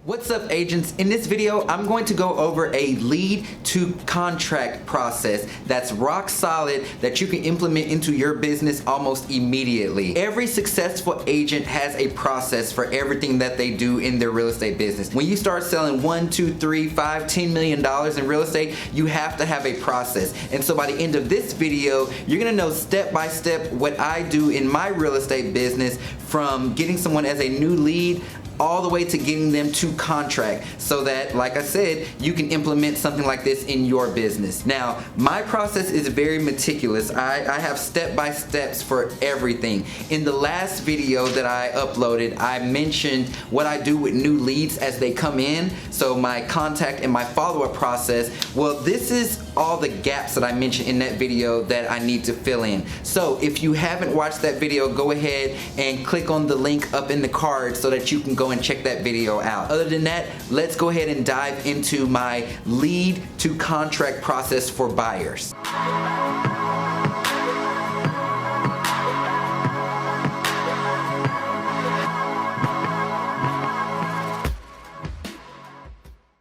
What's up, agents? In this video, I'm going to go over a lead to contract process that's rock solid that you can implement into your business almost immediately. Every successful agent has a process for everything that they do in their real estate business. When you start selling $1, $2, $3, $5, $10 million in real estate, you have to have a process. And so by the end of this video, you're gonna know step by step what I do in my real estate business, from getting someone as a new lead all the way to getting them to contract, so that, like I said, you can implement something like this in your business. Now, my process is very meticulous. I have step-by-steps for everything. In the last video that I uploaded, I mentioned what I do with new leads as they come in, so my contact and my follow-up process. Well, this is all the gaps that I mentioned in that video that I need to fill in. So if you haven't watched that video, go ahead and click on the link up in the card so that you can go and check that video out. Other than that, let's go ahead and dive into my lead to contract process for buyers.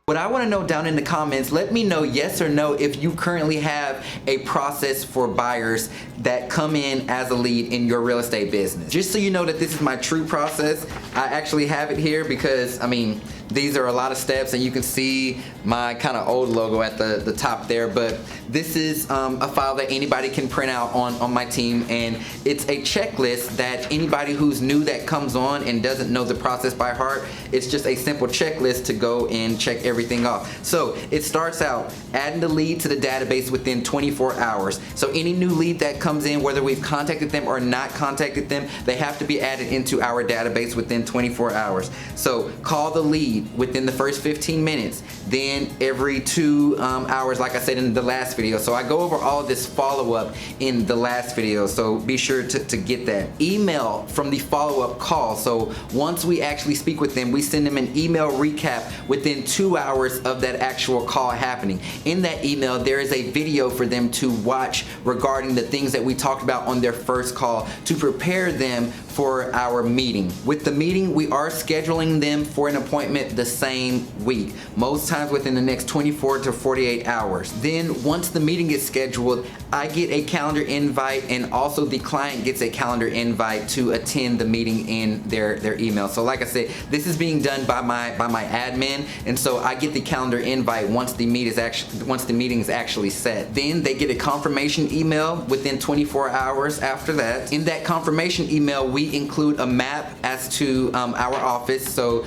What I want to know down in the comments, let me know yes or no if you currently have a process for buyers that come in as a lead in your real estate business. Just so you know that this is my true process, I actually have it here because, I mean, these are a lot of steps, and you can see my kind of old logo at the top there, but this is a file that anybody can print out on my team, and it's a checklist that anybody who's new that comes on and doesn't know the process by heart, it's just a simple checklist to go and check everything off. So it starts out adding the lead to the database within 24 hours. So any new lead that comes in, whether we've contacted them or not contacted them, they have to be added into our database within 24 hours. So call the lead within the first 15 minutes, then every 2 hours, like I said in the last video. So I go over all of this follow-up in the last video, so be sure to get that. Email from the follow-up call. So once we actually speak with them, we send them an email recap within 2 hours of that actual call happening. In that email, there is a video for them to watch regarding the things that we talked about on their first call to prepare them for our meeting. With the meeting, we are scheduling them for an appointment the same week, most times within the next 24 to 48 hours. Then once the meeting is scheduled, I get a calendar invite, and also the client gets a calendar invite to attend the meeting in their email. So like I said, this is being done by my admin, and so I get the calendar invite once the meeting is actually set. Then they get a confirmation email within 24 hours after that. In that confirmation email, we include a map as to our office. So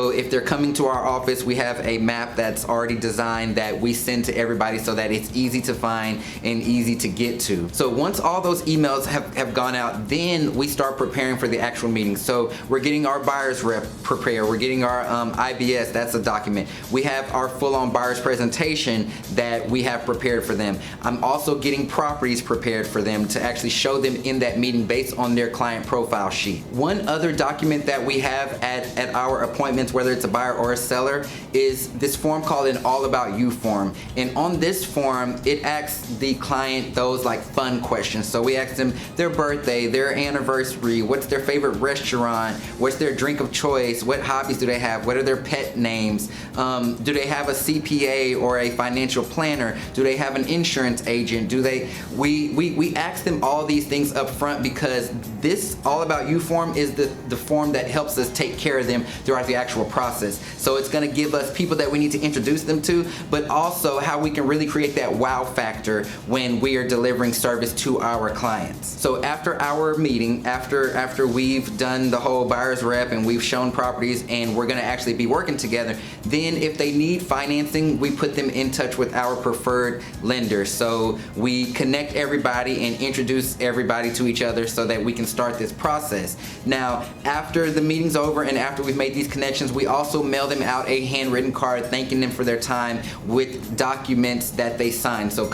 if they're coming to our office, we have a map that's already designed that we send to everybody so that it's easy to find and easy to get to. So once all those emails have gone out, then we start preparing for the actual meeting. So we're getting our buyers rep prepared, we're getting our IBS, that's a document. We have our full-on buyers presentation that we have prepared for them. I'm also getting properties prepared for them to actually show them in that meeting based on their client profile sheet. One other document that we have at our appointments, whether it's a buyer or a seller, is this form called an All About You form. And on this form, it asks the client those like fun questions. So we ask them their birthday, their anniversary, what's their favorite restaurant, what's their drink of choice, what hobbies do they have, what are their pet names, do they have a CPA or a financial planner, do they have an insurance agent, we ask them all these things up front, because this All About You form is the form that helps us take care of them throughout the actual process. So it's going to give us people that we need to introduce them to, but also how we can really create that wow factor when we are delivering service to our clients. So after our meeting, after we've done the whole buyer's rep and we've shown properties and we're going to actually be working together, then if they need financing, we put them in touch with our preferred lender. So we connect everybody and introduce everybody to each other so that we can start this process. Now, after the meeting's over and after we've made these connections, we also mail them out a handwritten card thanking them for their time with documents that they signed. So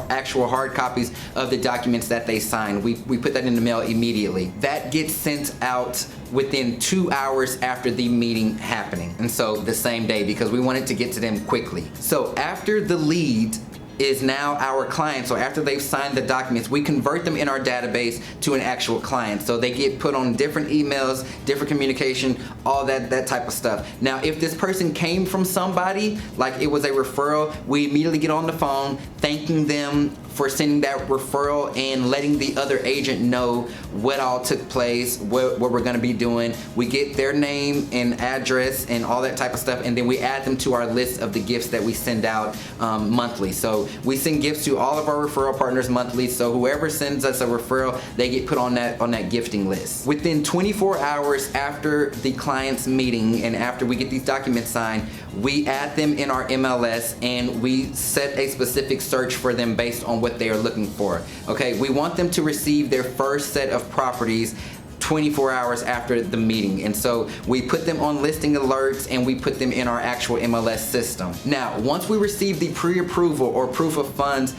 actual hard copies of the documents that they signed. We put that in the mail immediately. That gets sent out within 2 hours after the meeting happening. And so the same day, because we wanted to get to them quickly. So after the lead is now our client. So after they've signed the documents, we convert them in our database to an actual client. So they get put on different emails, different communication, all that type of stuff. Now, if this person came from somebody, like it was a referral, we immediately get on the phone thanking them for sending that referral and letting the other agent know what all took place, what we're gonna be doing. We get their name and address and all that type of stuff, and then we add them to our list of the gifts that we send out monthly. So we send gifts to all of our referral partners monthly, so whoever sends us a referral, they get put on that gifting list. Within 24 hours after the client's meeting and after we get these documents signed, we add them in our MLS and we set a specific search for them based on what they are looking for. Okay, we want them to receive their first set of properties 24 hours after the meeting, and so we put them on listing alerts and we put them in our actual MLS system. Now, once we receive the pre-approval or proof of funds,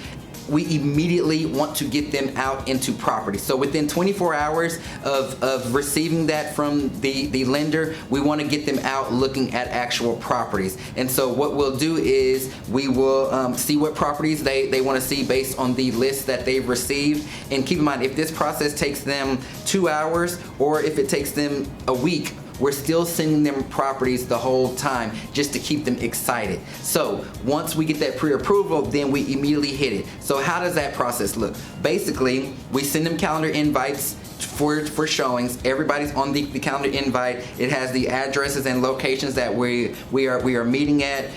we immediately want to get them out into property. So within 24 hours of receiving that from the lender, we want to get them out looking at actual properties. And so what we'll do is we will see what properties they want to see based on the list that they've received. And keep in mind, if this process takes them 2 hours or if it takes them a week, we're still sending them properties the whole time just to keep them excited. So once we get that pre-approval, then we immediately hit it. So how does that process look? Basically, we send them calendar invites for showings. Everybody's on the calendar invite. It has the addresses and locations that we are meeting at.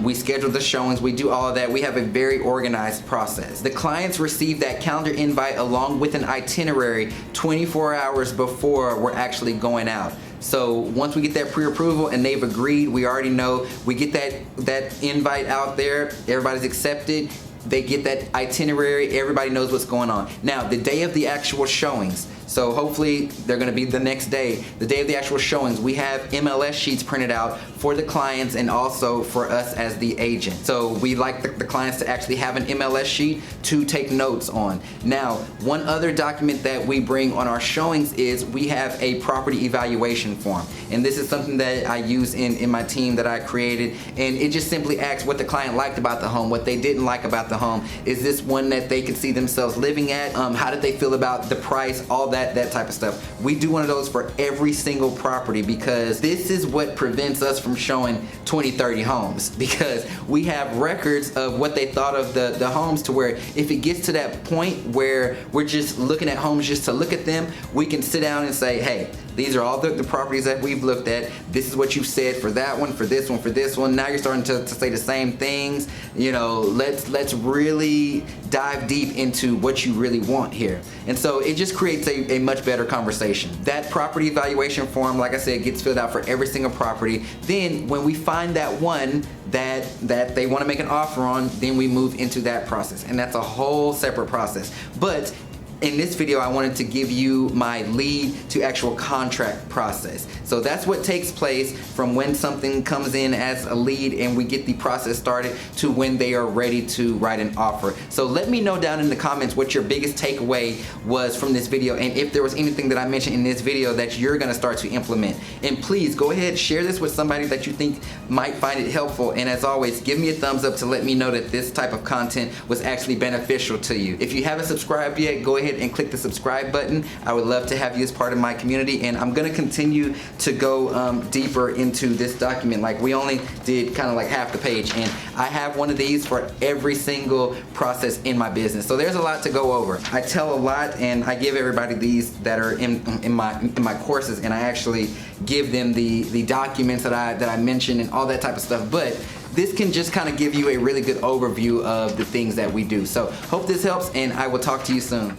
We schedule the showings. We do all of that. We have a very organized process. The clients receive that calendar invite along with an itinerary 24 hours before we're actually going out. So once we get that pre-approval and they've agreed, we already know, we get that invite out there, everybody's accepted, they get that itinerary, everybody knows what's going on. Now, the day of the actual showings, so hopefully they're gonna be the next day. The day of the actual showings, we have MLS sheets printed out for the clients and also for us as the agent. So we like the clients to actually have an MLS sheet to take notes on. Now, one other document that we bring on our showings is we have a property evaluation form. And this is something that I use in my team that I created. And it just simply asks what the client liked about the home, what they didn't like about the home. Is this one that they could see themselves living at? How did they feel about the price? All that type of stuff. We do one of those for every single property because this is what prevents us from showing 20, 30 homes, because we have records of what they thought of the homes, to where if it gets to that point where we're just looking at homes just to look at them, we can sit down and say, hey, these are all the properties that we've looked at. This is what you said for that one, for this one, for this one. Now you're starting to say the same things. You know, let's really dive deep into what you really want here. And so it just creates a much better conversation. That property evaluation form, like I said, gets filled out for every single property. Then when we find that one that they want to make an offer on, then we move into that process. And that's a whole separate process. But in this video, I wanted to give you my lead to actual contract process. So that's what takes place from when something comes in as a lead and we get the process started to when they are ready to write an offer. So let me know down in the comments what your biggest takeaway was from this video, and if there was anything that I mentioned in this video that you're gonna start to implement. And please go ahead, share this with somebody that you think might find it helpful. And as always, give me a thumbs up to let me know that this type of content was actually beneficial to you. If you haven't subscribed yet, go ahead and click the subscribe button. I would love to have you as part of my community, and I'm gonna continue to go deeper into this document. Like, we only did kind of like half the page, and I have one of these for every single process in my business. So there's a lot to go over. I tell a lot, and I give everybody these that are in my courses, and I actually give them the documents that I mentioned and all that type of stuff. But this can just kind of give you a really good overview of the things that we do. So hope this helps, and I will talk to you soon.